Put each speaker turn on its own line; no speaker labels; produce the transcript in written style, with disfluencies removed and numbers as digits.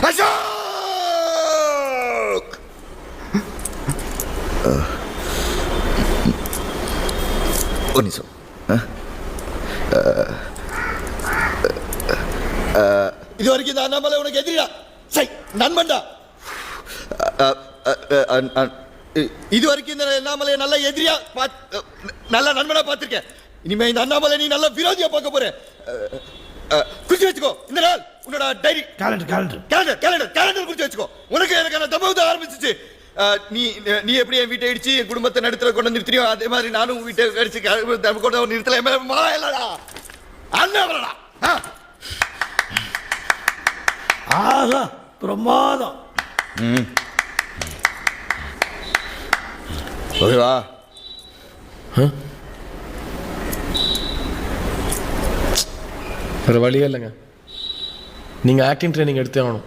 அசோக்! ஒரு நிமிஷம். இது வரைக்கும் இந்த அண்ணாமலை உனக்கு எதிரிடா, சை நண்பன்டா. இது வரைக்கும் இந்த அண்ணாமலையை நல்ல எதிரியா நல்ல நண்பனா பார்த்திருக்கேன். இனிமே இந்த அண்ணாமலை நீ நல்ல விரோதியா பார்க்க போற. குறிச்சு வச்சுக்கோ, இந்த நாள் உன்னோட டைரி கேலண்டர் குறிச்சு வச்சுக்கோ. உனக்கு எனக்கான தம்பவத்தை ஆரம்பிச்சிச்சு. நீ எப்படி என் வீட்டை அடிச்சு என் குடும்பத்தை நடுத்தர கொண்டு நிறுத்தினியோ அதே மாதிரி நானும் வீட்டை அடிச்சு கொண்டு நிறுத்தல. மழை இல்லடா, அண்ணாமலடா.
ஆஹா, பிரமாதம்.
ஓகேவா?
வேறு வழியே இல்லைங்க. நீங்கள் ஆக்டிங் ட்ரைனிங் எடுத்தே ஆகணும்.